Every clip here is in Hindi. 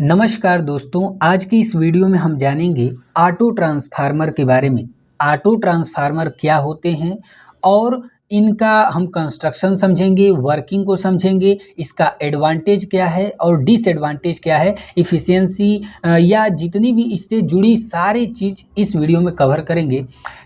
नमस्कार दोस्तों, आज की इस वीडियो में हम जानेंगे ऑटो ट्रांसफार्मर के बारे में। ऑटो ट्रांसफार्मर क्या होते हैं और इनका हम कंस्ट्रक्शन समझेंगे, वर्किंग को समझेंगे, इसका एडवांटेज क्या है और डिसएडवांटेज क्या है, इफ़िशियंसी या जितनी भी इससे जुड़ी सारी चीज़ इस वीडियो में कवर करेंगे।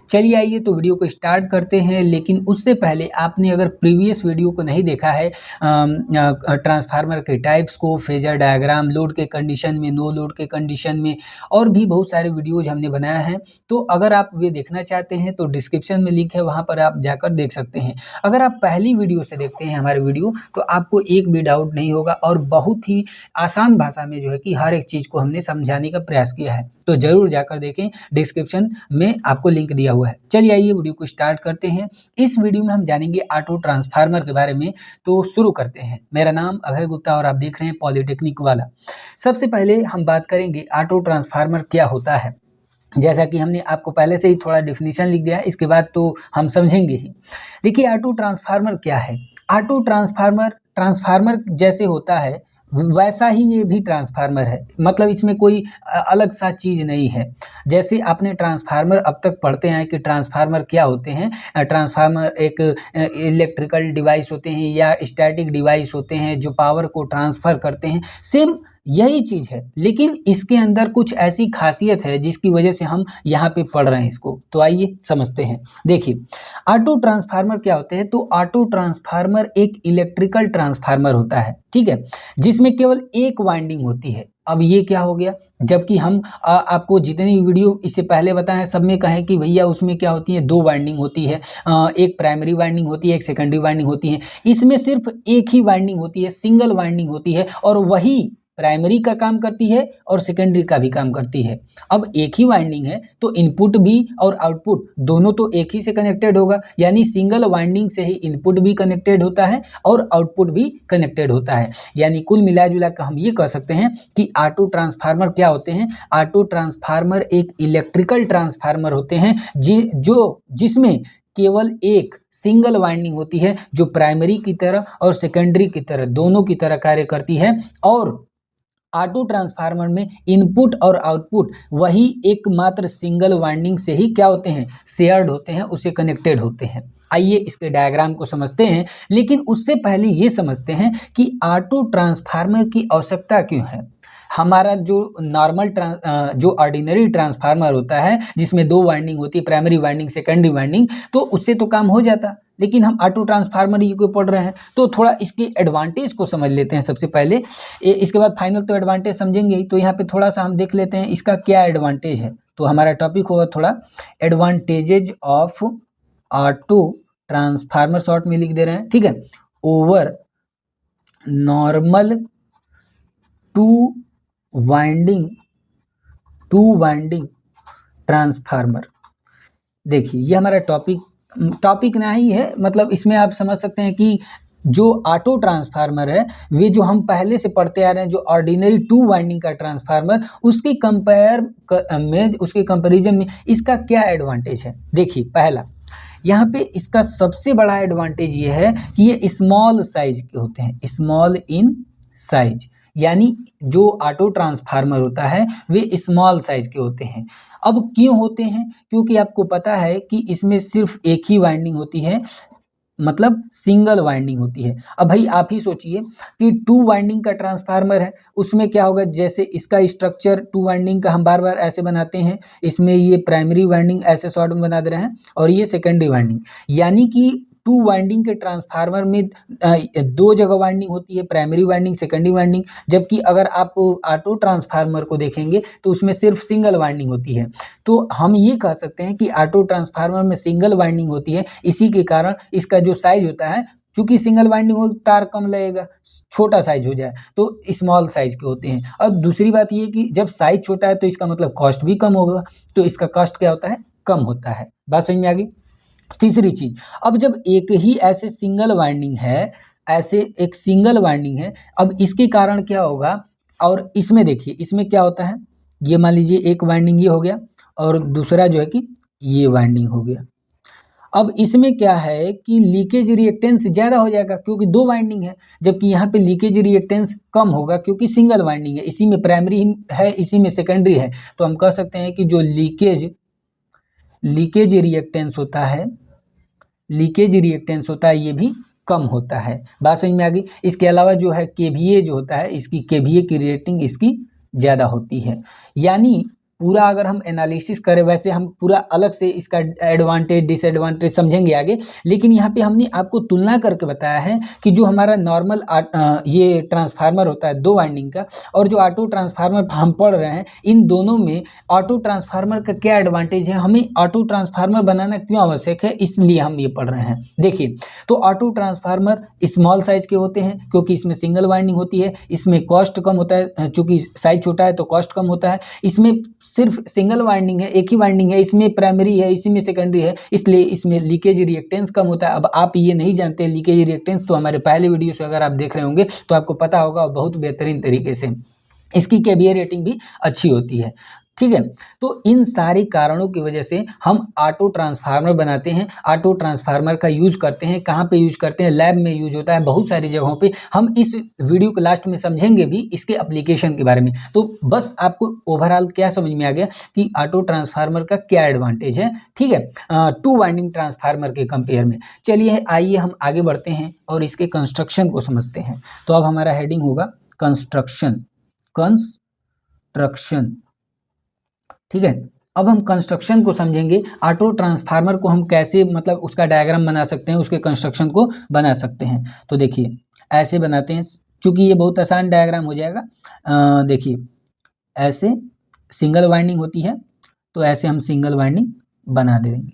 चलिए आइए तो वीडियो को स्टार्ट करते हैं, लेकिन उससे पहले आपने अगर प्रीवियस वीडियो को नहीं देखा है ट्रांसफार्मर के टाइप्स को, फेजर डायग्राम, लोड के कंडीशन में, नो लोड के कंडीशन में और भी बहुत सारे वीडियोज हमने बनाया है, तो अगर आप वे देखना चाहते हैं तो डिस्क्रिप्शन में लिंक है, वहाँ पर आप जाकर देख सकते हैं। अगर आप पहली वीडियो से देखते हैं हमारे वीडियो तो आपको एक भी डाउट नहीं होगा और बहुत ही आसान भाषा में जो है कि हर एक चीज़ को हमने समझाने का प्रयास किया है, तो ज़रूर जाकर देखें, डिस्क्रिप्शन में आपको लिंक दिया हुआ है। चलिए आइए वीडियो को स्टार्ट करते हैं। इस वीडियो में हम जानेंगे ऑटो ट्रांसफार्मर के बारे में, तो शुरू करते हैं। मेरा नाम अभय गुप्ता और आप देख रहे हैं पॉलिटेक्निक वाला। सबसे पहले हम बात करेंगे ऑटो ट्रांसफार्मर क्या होता है। जैसा कि हमने आपको पहले से ही थोड़ा डेफिनेशन लिख दिया है, इसके बाद तो हम समझेंगे ही। देखिए ऑटो ट्रांसफार्मर क्या है। ऑटो ट्रांसफार्मर ट्रांसफार्मर जैसे होता है वैसा ही ये भी ट्रांसफार्मर है, मतलब इसमें कोई अलग सा चीज़ नहीं है। जैसे आपने ट्रांसफार्मर अब तक पढ़ते हैं कि ट्रांसफार्मर क्या होते हैं। ट्रांसफार्मर एक इलेक्ट्रिकल डिवाइस होते हैं या स्टैटिक डिवाइस होते हैं जो पावर को ट्रांसफ़र करते हैं। सेम यही चीज़ है, लेकिन इसके अंदर कुछ ऐसी खासियत है जिसकी वजह से हम यहाँ पे पढ़ रहे हैं इसको। तो आइए समझते हैं। देखिए ऑटो ट्रांसफार्मर क्या होते हैं, तो ऑटो ट्रांसफार्मर एक इलेक्ट्रिकल ट्रांसफार्मर होता है, ठीक है, जिसमें केवल एक वाइंडिंग होती है। अब ये क्या हो गया, जबकि हम आपको जितनी वीडियो इससे पहले बताए हैं सब में कहें कि भैया उसमें क्या होती है, दो वाइंडिंग होती है, एक प्राइमरी वाइंडिंग होती है, एक सेकेंडरी वाइंडिंग होती है। इसमें सिर्फ एक ही वाइंडिंग होती है, सिंगल वाइंडिंग होती है, और वही प्राइमरी का काम करती है और सेकेंडरी का भी काम करती है। अब एक ही वाइंडिंग है तो इनपुट भी और आउटपुट दोनों तो एक ही से कनेक्टेड होगा, यानी सिंगल वाइंडिंग से ही इनपुट भी कनेक्टेड होता है और आउटपुट भी कनेक्टेड होता है। यानी कुल मिला जुला कर हम ये कह सकते हैं कि ऑटो ट्रांसफार्मर क्या होते हैं। ऑटो ट्रांसफार्मर एक इलेक्ट्रिकल ट्रांसफार्मर होते हैं जिसमें केवल एक सिंगल वाइंडिंग होती है जो प्राइमरी की तरह और सेकेंडरी की तरह दोनों की तरह कार्य करती है। और ऑटो ट्रांसफार्मर में इनपुट और आउटपुट वही एकमात्र सिंगल वाइंडिंग से ही क्या होते हैं, शेयर्ड होते हैं, उसे कनेक्टेड होते हैं। आइए इसके डायग्राम को समझते हैं, लेकिन उससे पहले ये समझते हैं कि ऑटो ट्रांसफार्मर की आवश्यकता क्यों है। हमारा जो नॉर्मल जो ऑर्डिनरी ट्रांसफार्मर होता है जिसमें दो वाइंडिंग होती है, प्राइमरी वाइंडिंग, सेकेंडरी वाइंडिंग, तो उससे तो काम हो जाता, लेकिन हम ऑटो ट्रांसफार्मर ही को पढ़ रहे हैं, तो थोड़ा इसके एडवांटेज को समझ लेते हैं सबसे पहले। इसके बाद फाइनल तो एडवांटेज समझेंगे ही, तो यहाँ पे थोड़ा सा हम देख लेते हैं इसका क्या एडवांटेज है। तो हमारा टॉपिक होगा थोड़ा advantages of auto transformer, short में लिख दे रहे हैं, ठीक है, over normal two winding transformer. देखिए ये हमारा टॉपिक नहीं है, मतलब इसमें आप समझ सकते हैं कि जो ऑटो ट्रांसफार्मर है वे जो हम पहले से पढ़ते आ रहे हैं, जो ऑर्डिनरी टू वाइंडिंग का ट्रांसफार्मर, उसके उसके कंपैरिजन में इसका क्या एडवांटेज है। देखिए पहला यहाँ पे इसका सबसे बड़ा एडवांटेज ये है कि ये स्मॉल साइज के होते हैं, स्मॉल इन साइज, यानी जो ऑटो ट्रांसफार्मर होता है वे स्मॉल साइज के होते हैं। अब क्यों होते हैं, क्योंकि आपको पता है कि इसमें सिर्फ एक ही वाइंडिंग होती है, मतलब सिंगल वाइंडिंग होती है। अब भाई आप ही सोचिए कि टू वाइंडिंग का ट्रांसफार्मर है, उसमें क्या होगा, जैसे इसका स्ट्रक्चर टू वाइंडिंग का हम बार बार ऐसे बनाते हैं, इसमें ये प्राइमरी वाइंडिंग ऐसे शॉर्ट में बना दे रहे हैं और ये सेकेंडरी वाइंडिंग, यानी कि टू वाइंडिंग के ट्रांसफार्मर में दो जगह वाइंडिंग होती है, प्राइमरी वाइंडिंग, सेकेंडरी वाइंडिंग, जबकि अगर आप ऑटो ट्रांसफार्मर को देखेंगे तो उसमें सिर्फ सिंगल वाइंडिंग होती है। तो हम ये कह सकते हैं कि ऑटो ट्रांसफार्मर में सिंगल वाइंडिंग होती है, इसी के कारण इसका जो साइज होता है, चूंकि सिंगल वाइंडिंग हो तार कम लगेगा, छोटा साइज हो जाए तो स्मॉल साइज के होते हैं। अब दूसरी बात ये कि जब साइज छोटा है तो इसका मतलब कॉस्ट भी कम होगा, तो इसका कॉस्ट क्या होता है, कम होता है। बात समझ में आ गई। तीसरी चीज, अब जब एक ही ऐसे सिंगल वाइंडिंग है, ऐसे एक सिंगल वाइंडिंग है, अब इसके कारण क्या होगा, और इसमें देखिए इसमें क्या होता है, ये मान लीजिए एक वाइंडिंग ये हो गया और दूसरा जो है कि ये वाइंडिंग हो गया। अब इसमें क्या है कि लीकेज रिएक्टेंस ज़्यादा हो जाएगा क्योंकि दो वाइंडिंग है, जबकि यहाँ पे लीकेज रिएक्टेंस कम होगा क्योंकि सिंगल वाइंडिंग है, इसी में प्राइमरी है इसी में सेकेंडरी है। तो हम कह सकते हैं कि जो लीकेज रिएक्टेंस होता है, ये भी कम होता है। बात समझ में आ गई। इसके अलावा जो है केवीए जो होता है, इसकी केवीए की रेटिंग इसकी ज़्यादा होती है। यानी पूरा अगर हम एनालिसिस करें, वैसे हम पूरा अलग से इसका एडवांटेज डिसएडवांटेज समझेंगे आगे, लेकिन यहाँ पे हमने आपको तुलना करके बताया है कि जो हमारा नॉर्मल ये ट्रांसफार्मर होता है दो वाइंडिंग का, और जो ऑटो ट्रांसफार्मर हम पढ़ रहे हैं, इन दोनों में ऑटो ट्रांसफार्मर का क्या एडवांटेज है, हमें ऑटो ट्रांसफार्मर बनाना क्यों आवश्यक है, इसलिए हम ये पढ़ रहे हैं। देखिए, तो ऑटो ट्रांसफार्मर स्मॉल साइज के होते हैं क्योंकि इसमें सिंगल वाइंडिंग होती है, इसमें कॉस्ट कम होता है, चूंकि साइज छोटा है तो कॉस्ट कम होता है। इसमें सिर्फ सिंगल वाइंडिंग है, एक ही वाइंडिंग है, इसमें प्राइमरी है इसी में सेकेंडरी है, इसलिए इसमें लीकेज रिएक्टेंस कम होता है। अब आप ये नहीं जानते लीकेज रिएक्टेंस, तो हमारे पहले वीडियो से अगर आप देख रहे होंगे तो आपको पता होगा, बहुत बेहतरीन तरीके से इसकी केवीए रेटिंग भी अच्छी होती है। ठीक है, तो इन सारे कारणों की वजह से हम ऑटो ट्रांसफार्मर बनाते हैं, ऑटो ट्रांसफार्मर का यूज करते हैं। कहाँ पे यूज करते हैं? लैब में यूज होता है, बहुत सारी जगहों पे। हम इस वीडियो के लास्ट में समझेंगे भी इसके एप्लीकेशन के बारे में। तो बस आपको ओवरऑल क्या समझ में आ गया कि ऑटो ट्रांसफार्मर का क्या एडवांटेज है। ठीक है, टू वाइंडिंग ट्रांसफार्मर के कंपेयर में। चलिए आइए हम आगे बढ़ते हैं और इसके कंस्ट्रक्शन को समझते हैं। तो अब हमारा हेडिंग होगा कंस्ट्रक्शन। ठीक है, अब हम कंस्ट्रक्शन को समझेंगे। ऑटो ट्रांसफार्मर को हम कैसे, मतलब उसका डायग्राम बना सकते हैं, उसके कंस्ट्रक्शन को बना सकते हैं। तो देखिए ऐसे बनाते हैं, चूंकि ये बहुत आसान डायग्राम हो जाएगा। देखिए ऐसे सिंगल वाइंडिंग होती है, तो ऐसे हम सिंगल वाइंडिंग बना देंगे।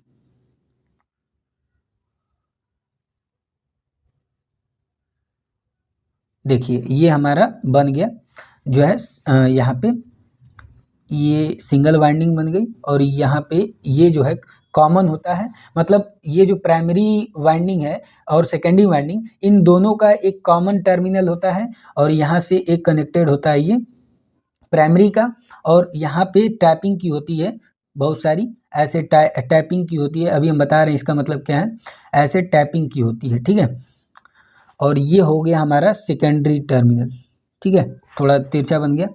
देखिए ये हमारा बन गया, जो है यहाँ पे ये सिंगल वाइंडिंग बन गई, और यहाँ पे ये जो है कॉमन होता है, मतलब ये जो प्राइमरी वाइंडिंग है और सेकेंडरी वाइंडिंग, इन दोनों का एक कॉमन टर्मिनल होता है, और यहाँ से एक कनेक्टेड होता है ये प्राइमरी का, और यहाँ पे टैपिंग की होती है बहुत सारी, ऐसे टैपिंग की होती है। अभी हम बता रहे हैं इसका मतलब क्या है, ऐसे टैपिंग की होती है। ठीक है, और ये हो गया हमारा सेकेंडरी टर्मिनल। ठीक है, थोड़ा तिरछा बन गया,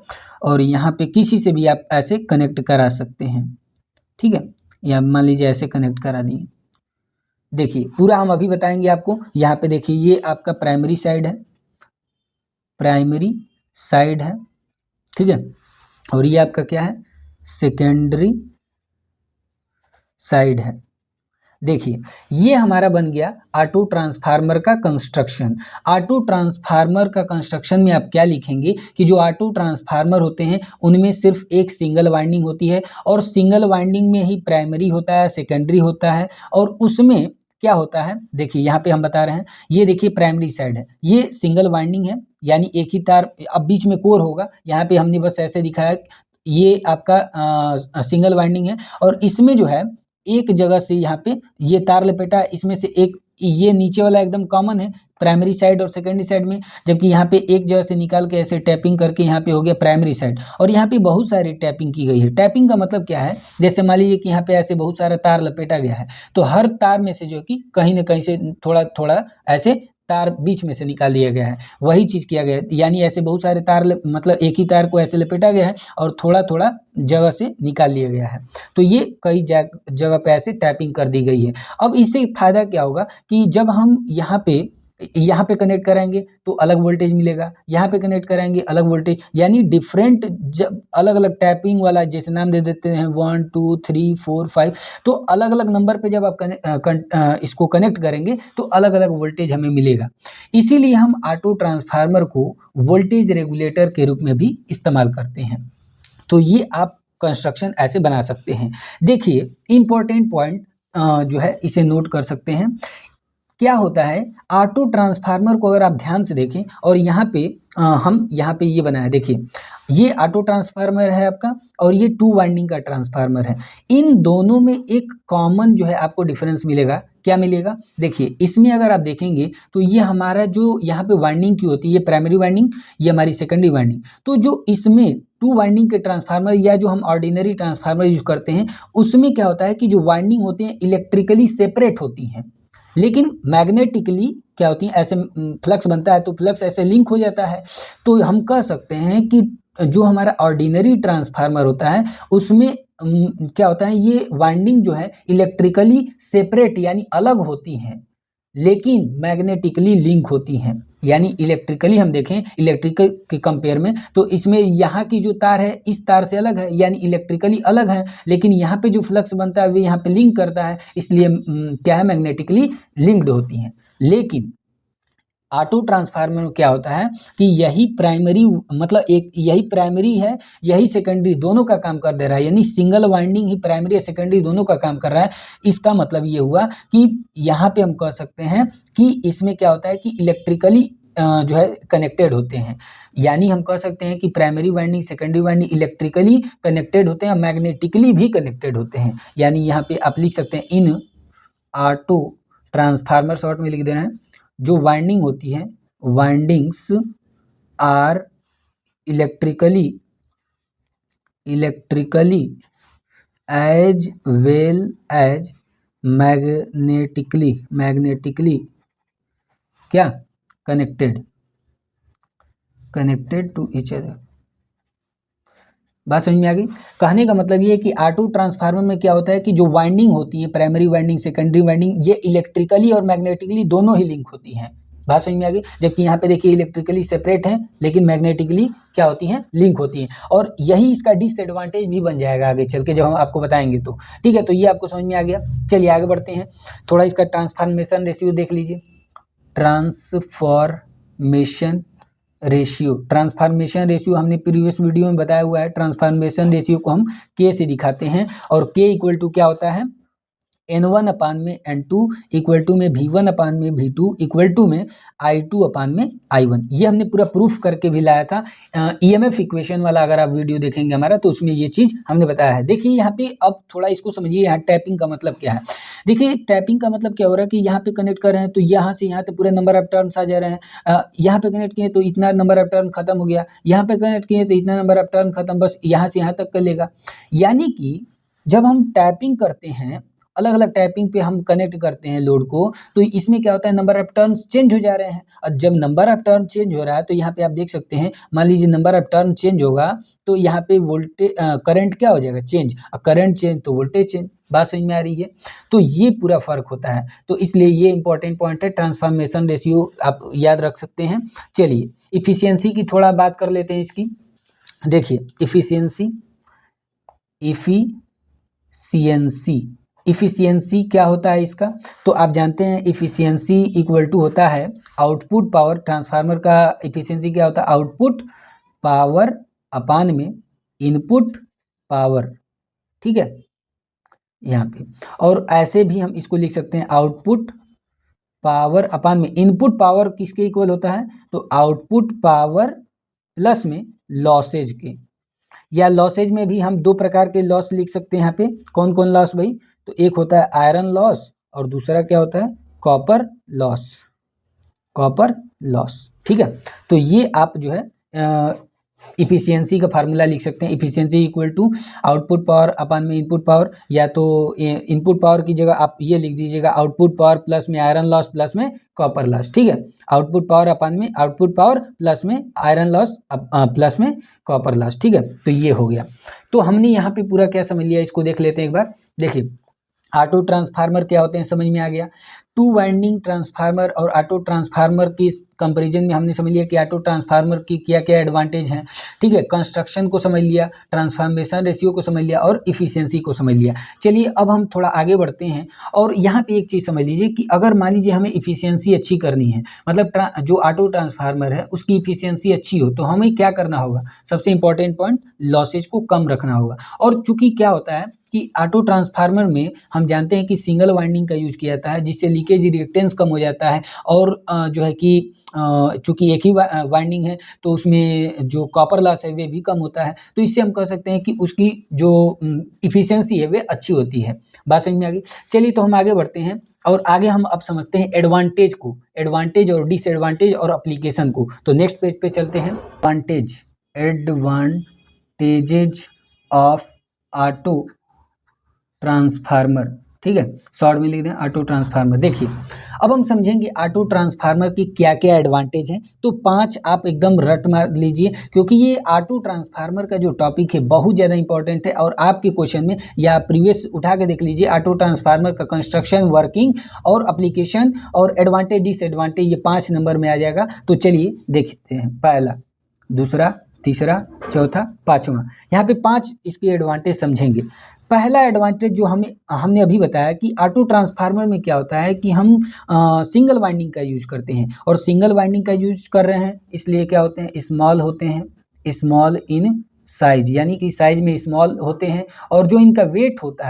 और यहाँ पे किसी से भी आप ऐसे कनेक्ट करा सकते हैं। ठीक है, या मान लीजिए ऐसे कनेक्ट करा दिए। देखिए पूरा हम अभी बताएंगे आपको। यहाँ पे देखिए ये आपका प्राइमरी साइड है, ठीक है, और ये आपका क्या है, सेकेंडरी साइड है। देखिए ये हमारा बन गया ऑटो ट्रांसफार्मर का कंस्ट्रक्शन। ऑटो ट्रांसफार्मर का कंस्ट्रक्शन में आप क्या लिखेंगे कि जो ऑटो ट्रांसफार्मर होते हैं उनमें सिर्फ एक सिंगल वाइंडिंग होती है, और सिंगल वाइंडिंग में ही प्राइमरी होता है, सेकेंडरी होता है, और उसमें क्या होता है, देखिए यहाँ पे हम बता रहे हैं, ये देखिए प्राइमरी साइड है, ये सिंगल वाइंडिंग है, यानी एक ही तार, अब बीच में कोर होगा, यहाँ पे हमने बस ऐसे दिखाया, ये आपका सिंगल वाइंडिंग है, और इसमें जो है एक जगह से यहाँ पे ये तार लपेटा है, इसमें से एक ये नीचे वाला एकदम कॉमन है प्राइमरी साइड और सेकेंडरी साइड में, जबकि यहाँ पे एक जगह से निकाल के ऐसे टैपिंग करके यहाँ पे हो गया प्राइमरी साइड, और यहाँ पे बहुत सारी टैपिंग की गई है। टैपिंग का मतलब क्या है, जैसे मान लीजिए कि यहाँ पे ऐसे बहुत सारा तार लपेटा गया है, तो हर तार में से जो कि कहीं ना कहीं से थोड़ा थोड़ा ऐसे तार बीच में से निकाल लिया गया है, वही चीज़ किया गया है। यानी ऐसे बहुत सारे तार मतलब एक ही तार को ऐसे लपेटा गया है और थोड़ा थोड़ा जगह से निकाल लिया गया है, तो ये कई जगह पे ऐसे टैपिंग कर दी गई है। अब इससे फायदा क्या होगा कि जब हम यहाँ पे कनेक्ट कराएंगे तो अलग वोल्टेज मिलेगा, यहाँ पे कनेक्ट कराएंगे अलग वोल्टेज, यानी डिफरेंट, जब अलग अलग टैपिंग वाला, जैसे नाम दे देते हैं 1 2 3 4 5, तो अलग अलग नंबर पे जब आप इसको कनेक्ट करेंगे तो अलग अलग वोल्टेज हमें मिलेगा। इसीलिए हम ऑटो ट्रांसफार्मर को वोल्टेज रेगुलेटर के रूप में भी इस्तेमाल करते हैं। तो ये आप कंस्ट्रक्शन ऐसे बना सकते हैं। देखिए इम्पोर्टेंट पॉइंट जो है इसे नोट कर सकते हैं। क्या होता है, ऑटो ट्रांसफार्मर को अगर आप ध्यान से देखें और यहाँ पे हम यहाँ पे ये बनाया, देखिए ये ऑटो ट्रांसफार्मर है आपका और ये 2 वाइंडिंग का ट्रांसफार्मर है। इन दोनों में एक कॉमन जो है आपको डिफरेंस मिलेगा। क्या मिलेगा, देखिए इसमें अगर आप देखेंगे तो ये हमारा जो यहाँ पे वाइंडिंग की होती है, ये प्राइमरी वाइंडिंग, ये हमारी सेकेंडरी वाइंडिंग। तो जो इसमें 2 वाइंडिंग के ट्रांसफार्मर या जो हम ऑर्डिनरी ट्रांसफार्मर यूज करते हैं, उसमें क्या होता है कि जो वाइंडिंग होती हैं इलेक्ट्रिकली सेपरेट होती हैं, लेकिन मैग्नेटिकली क्या होती है, ऐसे फ्लक्स बनता है तो फ्लक्स ऐसे लिंक हो जाता है। तो हम कह सकते हैं कि जो हमारा ऑर्डिनरी ट्रांसफार्मर होता है उसमें क्या होता है, ये वाइंडिंग जो है इलेक्ट्रिकली सेपरेट यानी अलग होती हैं, लेकिन मैग्नेटिकली लिंक होती हैं। यानी इलेक्ट्रिकली हम देखें इलेक्ट्रिकल के कंपेयर में तो इसमें यहाँ की जो तार है इस तार से अलग है, यानी इलेक्ट्रिकली अलग है, लेकिन यहाँ पे जो फ्लक्स बनता है वो यहाँ पे लिंक करता है, इसलिए क्या है, मैग्नेटिकली लिंक्ड होती हैं। लेकिन ऑटो ट्रांसफार्मर में क्या होता है कि यही प्राइमरी, मतलब एक यही प्राइमरी है यही सेकेंडरी दोनों का काम कर दे रहा है, यानी सिंगल वाइंडिंग ही प्राइमरी या सेकेंडरी दोनों का काम कर रहा है। इसका मतलब ये हुआ कि यहाँ पे हम कह सकते हैं कि इसमें क्या होता है कि इलेक्ट्रिकली जो है कनेक्टेड होते हैं, यानी हम कह सकते हैं कि primary winding secondary winding electrically connected होते हैं, मैग्नेटिकली भी कनेक्टेड होते हैं। यानी यहाँ पे आप लिख सकते हैं इन ऑटो ट्रांसफार्मर, शॉर्ट में लिख देना है, जो वाइंडिंग होती है windings are electrically as well as magnetically क्या कनेक्टेड टू ईच अदर। बात समझ में आ गई। कहने का मतलब ये है कि ऑटो ट्रांसफार्मर में क्या होता है कि जो वाइंडिंग होती है प्राइमरी वाइंडिंग सेकेंडरी वाइंडिंग, ये इलेक्ट्रिकली और मैग्नेटिकली दोनों ही लिंक होती हैं। बात समझ में आ गई। जबकि यहाँ पे देखिए इलेक्ट्रिकली सेपरेट है लेकिन मैग्नेटिकली क्या होती हैं, लिंक होती हैं, और यही इसका डिसएडवांटेज भी बन जाएगा आगे चल के जब हम आपको बताएंगे तो। ठीक है, तो ये आपको समझ में आ गया। चलिए आगे बढ़ते हैं, थोड़ा इसका ट्रांसफॉर्मेशन रेशियो देख लीजिए। ट्रांसफॉर्मेशन रेशियो हमने प्रीवियस वीडियो में बताया हुआ है। ट्रांसफॉर्मेशन रेशियो को हम के से दिखाते हैं और के इक्वल टू क्या होता है, N1 अपान में N2 इक्वल टू में V1 अपान में V2 इक्वल टू में I2 अपान में I1। ये हमने पूरा प्रूफ करके भी लाया था EMF इक्वेशन वाला, अगर आप वीडियो देखेंगे हमारा तो उसमें ये चीज़ हमने बताया है। देखिए यहाँ पे अब थोड़ा इसको समझिए, यहाँ टैपिंग का मतलब क्या है। देखिए टैपिंग का मतलब क्या हो रहा है कि यहाँ पे कनेक्ट कर रहे हैं तो यहाँ से यहाँ तक पूरे नंबर ऑफ टर्न्स आ जा रहे हैं। यहाँ पे कनेक्ट किए तो इतना नंबर ऑफ टर्न खत्म हो गया, यहाँ पे कनेक्ट किए तो इतना नंबर ऑफ टर्न खत्म, बस यहाँ से यहाँ तक कर लेगा। यानी कि जब हम टैपिंग करते हैं, अलग अलग टैपिंग पे हम कनेक्ट करते हैं लोड को, तो इसमें क्या होता है, नंबर ऑफ टर्न्स चेंज हो जा रहे हैं। और जब नंबर ऑफ टर्न चेंज हो रहा है तो यहाँ पे आप देख सकते हैं, मान लीजिए नंबर ऑफ टर्न चेंज होगा तो यहाँ पे वोल्टेज करंट क्या हो जाएगा, चेंज, और करंट चेंज तो वोल्टेज चेंज। बात समझ में आ रही है। तो ये पूरा फर्क होता है, तो इसलिए ये इंपॉर्टेंट पॉइंट है। ट्रांसफॉर्मेशन रेशियो आप याद रख सकते हैं। चलिए इफिशियंसी की थोड़ा बात कर लेते हैं इसकी। देखिए इफिशियंसी क्या होता है इसका, तो आप जानते हैं इफिशियंसी इक्वल टू होता है आउटपुट पावर। ट्रांसफार्मर का इफिशियंसी क्या होता है, आउटपुट पावर अपान में इनपुट पावर। ठीक है यहाँ पे, और ऐसे भी हम इसको लिख सकते हैं आउटपुट पावर अपान में इनपुट पावर। किसके इक्वल होता है, तो आउटपुट पावर प्लस में लॉसेज के, या लॉसेज में भी हम दो प्रकार के लॉस लिख सकते हैं यहाँ पे। कौन कौन लॉस भाई, तो एक होता है आयरन लॉस और दूसरा क्या होता है, कॉपर लॉस। ठीक है, तो ये आप जो है इफिशियंसी का फार्मूला लिख सकते हैं। Efficiency equal to output power upon में इनपुट पावर, या तो इनपुट पावर की जगह आप ये लिख दीजिएगा आउटपुट पावर प्लस में आयरन लॉस प्लस में कॉपर लॉस। ठीक है, आउटपुट पावर अपान में आउटपुट पावर प्लस में आयरन लॉस प्लस में कॉपर लॉस। ठीक है, तो ये हो गया। तो हमने यहाँ पे पूरा क्या समझ लिया, इसको देख लेते हैं एक बार। देखिए ऑटो ट्रांसफार्मर क्या होते हैं समझ में आ गया। 2 वाइंडिंग ट्रांसफार्मर और ऑटो ट्रांसफार्मर की कंपैरिजन में हमने समझ लिया कि ऑटो ट्रांसफार्मर की क्या क्या एडवांटेज हैं। ठीक है, कंस्ट्रक्शन को समझ लिया, ट्रांसफॉर्मेशन रेशियो को समझ लिया और इफिशियंसी को समझ लिया। चलिए अब हम थोड़ा आगे बढ़ते हैं, और यहाँ पे एक चीज़ समझ लीजिए कि अगर मान लीजिए हमें इफिशियंसी अच्छी करनी है, मतलब जो ऑटो ट्रांसफार्मर है उसकी इफिशियंसी अच्छी हो, तो हमें क्या करना होगा, सबसे इंपॉर्टेंट पॉइंट लॉसेज को कम रखना होगा। और चूंकि क्या होता है कि कि ऑटो ट्रांसफार्मर में हम जानते हैं कि सिंगल वाइंडिंग का यूज़ किया जाता है, जिससे लीकेज रिएक्टेंस कम हो जाता है और जो है कि चूँकि एक ही वाइंडिंग है तो उसमें जो कॉपर लॉस है वे भी कम होता है। तो इससे हम कह सकते हैं कि उसकी जो एफिशिएंसी है वे अच्छी होती है। बात समझ में आ गई? चलिए तो हम आगे बढ़ते हैं और आगे हम अब समझते हैं एडवांटेज को, एडवांटेज और डिसएडवांटेज और एप्लीकेशन को। तो नेक्स्ट पेज पे चलते हैं। एडवांटेजेज ऑफ ऑटो ट्रांसफार्मर, ठीक है, शॉर्ट में लिख दें ऑटो ट्रांसफार्मर। देखिए अब हम समझेंगे ऑटो ट्रांसफार्मर की क्या क्या एडवांटेज हैं। तो 5 आप एकदम रट मार लीजिए, क्योंकि ये ऑटो ट्रांसफार्मर का जो टॉपिक है बहुत ज़्यादा इंपॉर्टेंट है और आपके क्वेश्चन में या प्रीवियस उठा के देख लीजिए, ऑटो ट्रांसफार्मर का कंस्ट्रक्शन, वर्किंग और एप्लीकेशन और एडवांटेज डिसएडवांटेज ये 5 नंबर में आ जाएगा। तो चलिए देखते हैं, पहला, दूसरा, तीसरा, चौथा, पाँचवा, यहाँ पे 5 इसके एडवांटेज समझेंगे। पहला एडवांटेज जो हमने अभी बताया कि ऑटो ट्रांसफार्मर में क्या होता है कि हम सिंगल वाइंडिंग का यूज करते हैं और सिंगल वाइंडिंग का यूज कर रहे हैं, इसलिए क्या होते हैं, स्मॉल होते हैं, स्मॉल इन साइज, यानी कि साइज में स्मॉल होते हैं और जो इनका वेट होता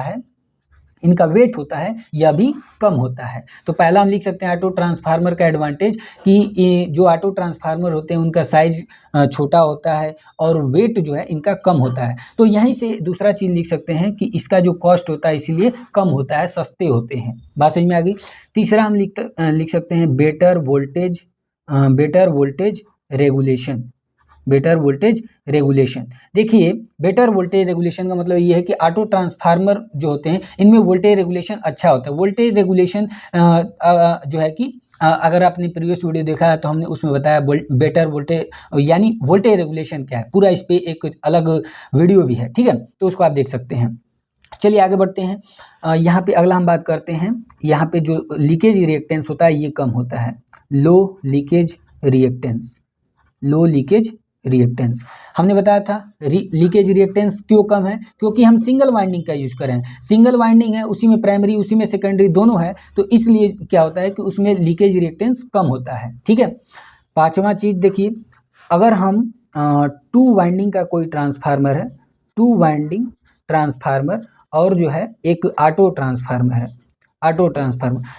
है, यह भी कम होता है। तो पहला हम लिख सकते हैं ऑटो ट्रांसफार्मर का एडवांटेज कि ये जो ऑटो ट्रांसफार्मर होते हैं उनका साइज छोटा होता है और वेट जो है इनका कम होता है। तो यहीं से दूसरा चीज़ लिख सकते हैं कि इसका जो कॉस्ट होता है इसीलिए कम होता है, सस्ते होते हैं। बात समझ में आ गई? तीसरा हम लिख सकते हैं better voltage regulation. Better voltage regulation, देखिए बेटर वोल्टेज रेगुलेशन का मतलब ये है कि ऑटो ट्रांसफार्मर जो होते हैं इनमें वोल्टेज रेगुलेशन अच्छा होता है। वोल्टेज रेगुलेशन जो है कि अगर आपने प्रीवियस वीडियो देखा है तो हमने उसमें बताया बेटर वोल्टेज यानी वोल्टेज रेगुलेशन क्या है, पूरा इस पे एक अलग वीडियो भी है, ठीक है, तो उसको आप देख सकते हैं। चलिए आगे बढ़ते हैं। यहाँ पे अगला हम बात करते हैं, यहाँ पे जो लीकेज रिएक्टेंस होता है ये कम होता है, लो लीकेज रिएक्टेंस। हमने बताया था लीकेज रिएक्टेंस क्यों कम है, क्योंकि हम सिंगल वाइंडिंग का यूज कर रहे हैं, सिंगल वाइंडिंग है, उसी में प्राइमरी उसी में सेकेंडरी दोनों है, तो इसलिए क्या होता है कि उसमें लीकेज रिएक्टेंस कम होता है, ठीक है। पांचवा चीज देखिए, अगर हम 2 वाइंडिंग का कोई ट्रांसफार्मर है, 2 वाइंडिंग ट्रांसफार्मर और जो है एक ऑटो ट्रांसफार्मर,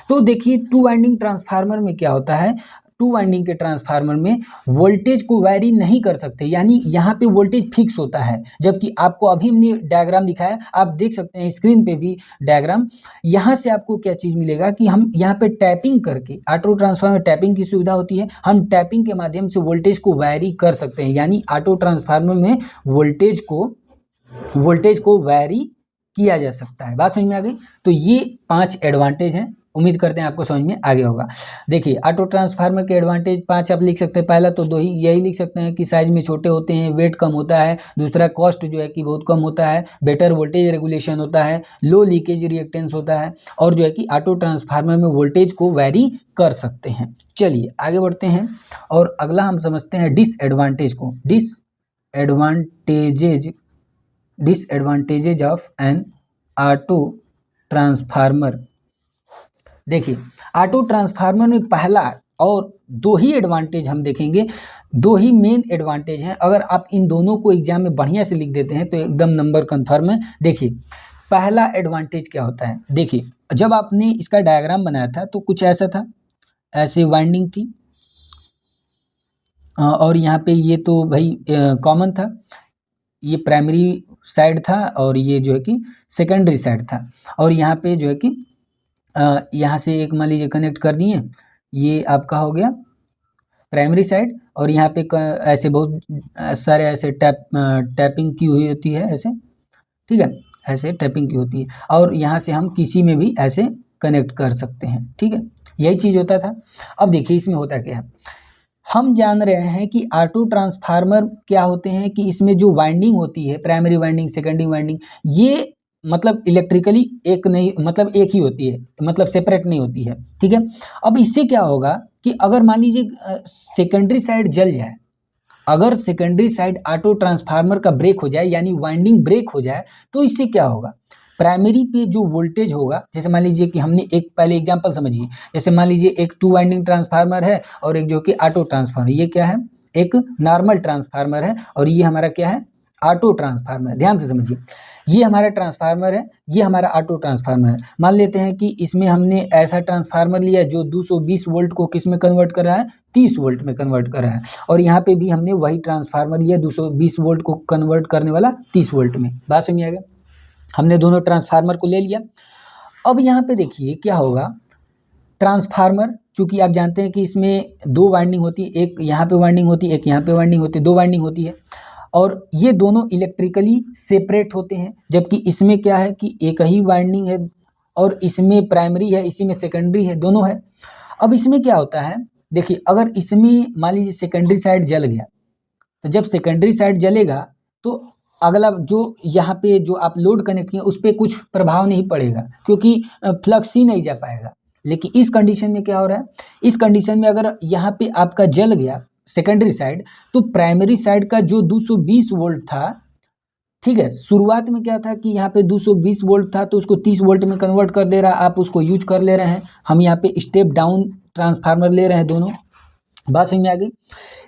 तो देखिए 2 वाइंडिंग ट्रांसफार्मर में क्या होता है, 2 वाइंडिंग के ट्रांसफार्मर में वोल्टेज को वैरी नहीं कर सकते, यानी यहाँ पे वोल्टेज फिक्स होता है, जबकि आपको अभी हमने डायग्राम दिखाया, आप देख सकते हैं स्क्रीन पे भी डायग्राम। यहाँ से आपको क्या चीज़ मिलेगा कि हम यहाँ पे टैपिंग करके, ऑटो ट्रांसफार्मर में टैपिंग की सुविधा होती है, हम टैपिंग के माध्यम से वोल्टेज को वैरी कर सकते हैं, यानी ऑटो ट्रांसफार्मर में वोल्टेज को वैरी किया जा सकता है। बात समझ में आ गई? तो ये 5 एडवांटेज हैं, उम्मीद करते हैं आपको समझ में आ गया होगा। देखिए ऑटो ट्रांसफार्मर के एडवांटेज 5 आप लिख सकते हैं। पहला तो दो ही यही लिख सकते हैं कि साइज में छोटे होते हैं, वेट कम होता है, दूसरा कॉस्ट जो है कि बहुत कम होता है, बेटर वोल्टेज रेगुलेशन होता है, लो लीकेज रिएक्टेंस होता है और जो है कि ऑटो ट्रांसफार्मर में वोल्टेज को वैरी कर सकते हैं। चलिए आगे बढ़ते हैं और अगला हम समझते हैं डिसएडवांटेज को। Disadvantages of N auto transformer. देखिए ऑटो ट्रांसफार्मर में पहला और 2 ही एडवांटेज हम देखेंगे, 2 ही मेन एडवांटेज हैं। अगर आप इन दोनों को एग्जाम में बढ़िया से लिख देते हैं तो एकदम नंबर कंफर्म है। देखिए पहला एडवांटेज क्या होता है, देखिए जब आपने इसका डायग्राम बनाया था तो कुछ ऐसा था, ऐसे वाइंडिंग थी और यहाँ पे ये तो भाई कॉमन था, ये प्राइमरी साइड था और ये जो है कि सेकेंडरी साइड था और यहाँ पे जो है कि यहाँ से एक मान लीजिए कनेक्ट कर दिए, ये आपका हो गया प्राइमरी साइड और यहाँ पे ऐसे बहुत सारे ऐसे टैपिंग की हुई होती है ऐसे, ठीक है, ऐसे टैपिंग की होती है और यहाँ से हम किसी में भी ऐसे कनेक्ट कर सकते हैं, ठीक है, यही चीज़ होता था। अब देखिए इसमें होता क्या है, हम जान रहे हैं कि ऑटो ट्रांसफार्मर क्या होते हैं कि इसमें जो वाइंडिंग होती है, प्राइमरी वाइंडिंग, सेकेंडरी वाइंडिंग, ये मतलब इलेक्ट्रिकली एक नहीं, मतलब एक ही होती है, मतलब सेपरेट नहीं होती है, ठीक है। अब इससे क्या होगा कि अगर मान लीजिए सेकेंडरी साइड जल जाए, अगर सेकेंडरी साइड ऑटो ट्रांसफार्मर का ब्रेक हो जाए यानी वाइंडिंग ब्रेक हो जाए, तो इससे क्या होगा, प्राइमरी पे जो वोल्टेज होगा, जैसे मान लीजिए कि हमने एक पहले एग्जांपल समझिए, जैसे मान लीजिए एक 2 वाइंडिंग ट्रांसफार्मर है और एक जो कि ऑटो ट्रांसफार्मर, ये क्या है, एक नॉर्मल ट्रांसफार्मर है और ये हमारा क्या है, ऑटो ट्रांसफार्मर, ध्यान से समझिए, ये हमारा ट्रांसफार्मर है, ये हमारा ऑटो ट्रांसफार्मर है। मान लेते हैं कि इसमें हमने ऐसा ट्रांसफार्मर लिया जो 220 वोल्ट को किस में कन्वर्ट कर रहा है, 30 वोल्ट में कन्वर्ट कर रहा है, और यहाँ पे भी हमने वही ट्रांसफार्मर लिया 220 वोल्ट को कन्वर्ट करने वाला 30 वोल्ट में। बात समझ आ गया, हमने दोनों ट्रांसफार्मर को ले लिया। अब यहाँ पे देखिए क्या होगा, ट्रांसफार्मर चूंकि आप जानते हैं कि इसमें दो वाइंडिंग होती है, एक यहाँ पे वाइंडिंग होती है, एक यहाँ पे वाइंडिंग होती है, दो वाइंडिंग होती है, और ये दोनों इलेक्ट्रिकली सेपरेट होते हैं। जबकि इसमें क्या है कि एक ही वाइंडिंग है, और इसमें प्राइमरी है, इसी में सेकेंडरी है, दोनों है। अब इसमें क्या होता है, देखिए अगर इसमें मान लीजिए सेकेंडरी साइड जल गया, तो जब सेकेंडरी साइड जलेगा तो अगला जो यहाँ पे जो आप लोड कनेक्ट किए उस पर कुछ प्रभाव नहीं पड़ेगा, क्योंकि फ्लक्स ही नहीं जा पाएगा। लेकिन इस कंडीशन में क्या हो रहा है, इस कंडीशन में अगर यहाँ पे आपका जल गया सेकेंडरी साइड, तो प्राइमरी साइड का जो 220 वोल्ट था, ठीक है, शुरुआत में क्या था कि यहाँ पे 220 वोल्ट था, तो उसको 30 वोल्ट में कन्वर्ट कर दे रहा, आप उसको यूज कर ले रहे हैं। हम यहाँ पे स्टेप डाउन ट्रांसफार्मर ले रहे हैं दोनों, बात समझ में आ गई।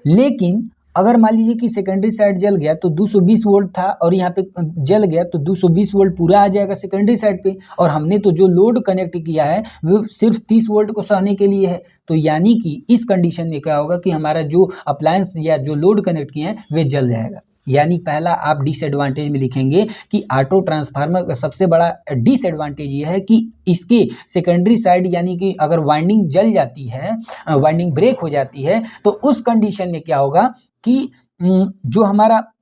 लेकिन अगर मान लीजिए कि सेकेंडरी साइड जल गया तो 220 वोल्ट था, और यहाँ पे जल गया तो 220 वोल्ट पूरा आ जाएगा सेकेंडरी साइड पे, और हमने तो जो लोड कनेक्ट किया है वो सिर्फ 30 वोल्ट को सहने के लिए है। तो यानी कि इस कंडीशन में क्या होगा कि हमारा जो अप्लायंस या जो लोड कनेक्ट किए हैं वे जल जाएगा। यानी पहला आप डिसएडवांटेज में लिखेंगे कि ऑटो ट्रांसफार्मर का सबसे बड़ा डिसएडवांटेज ये है कि इसके सेकेंडरी साइड यानी कि अगर वाइंडिंग जल जाती है, वाइंडिंग ब्रेक हो जाती है, तो उस कंडीशन में क्या होगा कि जो हमारा,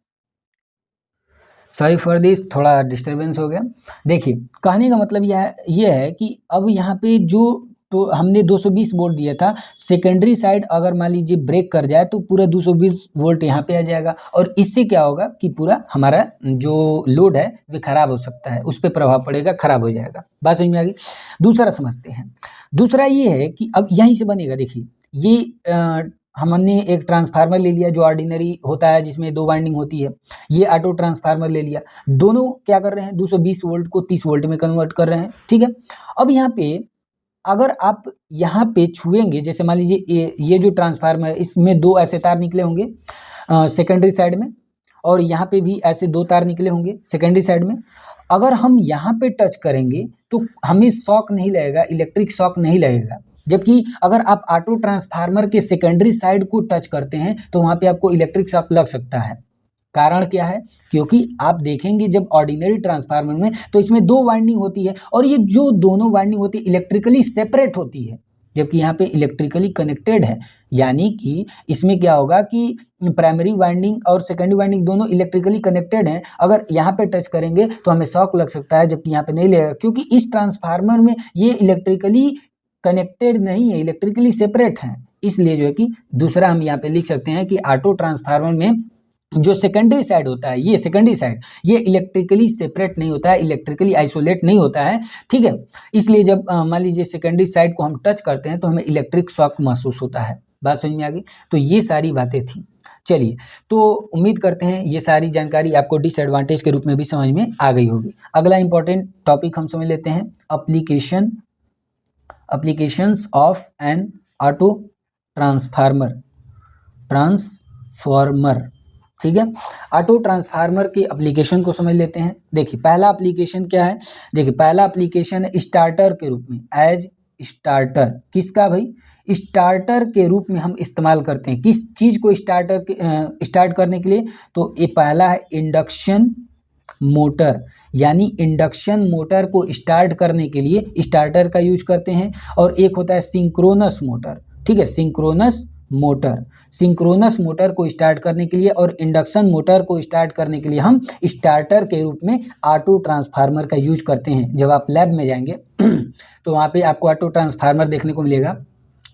सॉरी फॉर दिस, थोड़ा डिस्टर्बेंस हो गया। देखिए कहने का मतलब यह है कि अब यहाँ पे जो, तो हमने 220 वोल्ट दिया था, सेकेंडरी साइड अगर मान लीजिए ब्रेक कर जाए तो पूरा 220 वोल्ट यहाँ पे आ जाएगा, और इससे क्या होगा कि पूरा हमारा जो लोड है वो खराब हो सकता है, उस पर प्रभाव पड़ेगा, खराब हो जाएगा। बात समझ में आ गई। दूसरा समझते हैं, दूसरा ये है कि अब यहीं से बनेगा, देखिए ये हमने एक ट्रांसफार्मर ले लिया जो ऑर्डिनरी होता है जिसमें दो वाइंडिंग होती है, ये ऑटो ट्रांसफार्मर ले लिया, दोनों क्या कर रहे हैं 220 वोल्ट को 30 वोल्ट में कन्वर्ट कर रहे हैं, ठीक है। अब यहाँ पे अगर आप यहाँ पे छुएंगे, जैसे मान लीजिए ये जो ट्रांसफार्मर है इसमें दो ऐसे तार निकले होंगे सेकेंडरी साइड में, और यहाँ पे भी ऐसे दो तार निकले होंगे सेकेंडरी साइड में। अगर हम यहाँ पे टच करेंगे तो हमें शॉक नहीं लगेगा, इलेक्ट्रिक शॉक नहीं लगेगा। जबकि अगर आप ऑटो ट्रांसफार्मर के सेकेंडरी साइड को टच करते हैं तो वहाँ पे आपको इलेक्ट्रिक शॉक लग सकता है। कारण क्या है, क्योंकि आप देखेंगे जब ऑर्डिनरी ट्रांसफार्मर में तो इसमें दो वाइंडिंग होती है, और ये जो दोनों वाइंडिंग होती है इलेक्ट्रिकली सेपरेट होती है, जबकि यहाँ पे इलेक्ट्रिकली कनेक्टेड है। यानी कि इसमें क्या होगा कि प्राइमरी वाइंडिंग और सेकेंडरी वाइंडिंग दोनों इलेक्ट्रिकली कनेक्टेड हैं। अगर यहाँ पे टच करेंगे तो हमें शॉक लग सकता है, जबकि यहाँ पे नहीं लगेगा, क्योंकि इस ट्रांसफार्मर में ये इलेक्ट्रिकली कनेक्टेड नहीं है, इलेक्ट्रिकली सेपरेट है। इसलिए जो है कि दूसरा हम यहाँ पे लिख सकते हैं कि ऑटो ट्रांसफार्मर में जो सेकेंडरी साइड होता है, ये सेकेंडरी साइड ये इलेक्ट्रिकली सेपरेट नहीं होता है, इलेक्ट्रिकली आइसोलेट नहीं होता है, ठीक है। इसलिए जब मान लीजिए सेकेंडरी साइड को हम टच करते हैं तो हमें इलेक्ट्रिक शॉक महसूस होता है। बात समझ में आ गई। तो ये सारी बातें थी। चलिए, तो उम्मीद करते हैं ये सारी जानकारी आपको डिसएडवांटेज के रूप में भी समझ में आ गई होगी। अगला इंपॉर्टेंट टॉपिक हम समझ लेते हैं, applications of N auto transformer, ठीक है। ऑटो ट्रांसफार्मर के एप्लीकेशन को समझ लेते हैं। देखिए पहला एप्लीकेशन क्या है, देखिए पहला एप्लीकेशन है स्टार्टर के रूप में, एज स्टार्टर। किसका भाई, स्टार्टर के रूप में हम इस्तेमाल करते हैं। किस चीज़ को स्टार्ट करने के लिए, तो ये पहला है इंडक्शन मोटर, यानी इंडक्शन मोटर को स्टार्ट करने के लिए स्टार्टर का यूज करते हैं। और एक होता है सिंक्रोनस मोटर, ठीक है, सिंक्रोनस मोटर को स्टार्ट करने के लिए और इंडक्शन मोटर को स्टार्ट करने के लिए हम स्टार्टर के रूप में ऑटो ट्रांसफार्मर का यूज करते हैं। जब आप लैब में जाएंगे तो वहाँ पे आपको ऑटो ट्रांसफार्मर देखने को मिलेगा।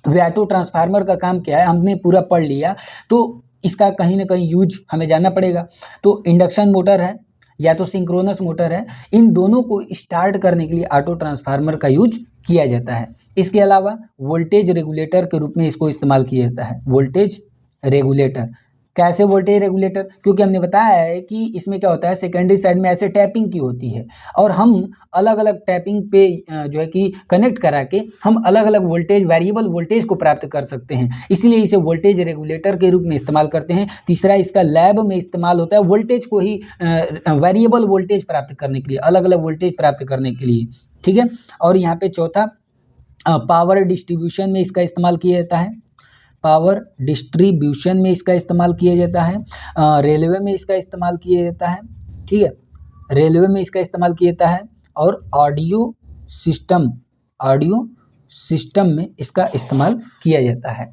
वे ऑटो ट्रांसफार्मर का काम क्या है हमने पूरा पढ़ लिया, तो इसका कहीं ना कहीं यूज हमें जानना पड़ेगा। तो इंडक्शन मोटर है या तो सिंक्रोनस मोटर है, इन दोनों को स्टार्ट करने के लिए ऑटो ट्रांसफार्मर का यूज किया जाता है। इसके अलावा वोल्टेज रेगुलेटर के रूप में इसको इस्तेमाल किया जाता है, वोल्टेज रेगुलेटर। कैसे वोल्टेज रेगुलेटर, क्योंकि हमने बताया है कि इसमें क्या होता है, सेकेंडरी साइड में ऐसे टैपिंग की होती है और हम अलग अलग टैपिंग पे जो है कि कनेक्ट करा के हम अलग अलग वोल्टेज, वेरिएबल वोल्टेज को प्राप्त कर सकते हैं, इसीलिए इसे वोल्टेज रेगुलेटर के रूप में इस्तेमाल करते हैं। तीसरा, इसका लैब में इस्तेमाल होता है वोल्टेज को ही वेरिएबल वोल्टेज प्राप्त करने के लिए, अलग अलग वोल्टेज प्राप्त करने के लिए, ठीक है। और यहाँ पे चौथा, पावर डिस्ट्रीब्यूशन में इसका इस्तेमाल किया जाता है, पावर डिस्ट्रीब्यूशन में इसका इस्तेमाल किया जाता है, रेलवे में इसका इस्तेमाल किया जाता है, ठीक है, रेलवे में इसका इस्तेमाल किया जाता है, और ऑडियो सिस्टम में इसका इस्तेमाल किया जाता है।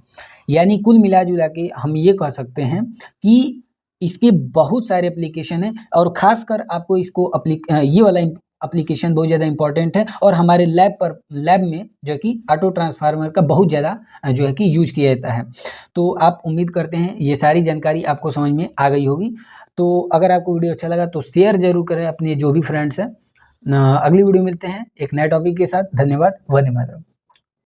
यानी कुल मिला जुला के हम ये कह सकते हैं कि इसके बहुत सारे एप्लीकेशन हैं और खासकर आपको इसको ये वाला एप्लीकेशन बहुत ज़्यादा इंपॉर्टेंट है और हमारे लैब में जो है कि ऑटो ट्रांसफार्मर का बहुत ज़्यादा जो है कि यूज किया जाता है। तो आप उम्मीद करते हैं ये सारी जानकारी आपको समझ में आ गई होगी। तो अगर आपको वीडियो अच्छा लगा तो शेयर जरूर करें अपने जो भी फ्रेंड्स हैं। अगली वीडियो मिलते हैं एक नए टॉपिक के साथ। धन्यवाद। वंदे मातरम।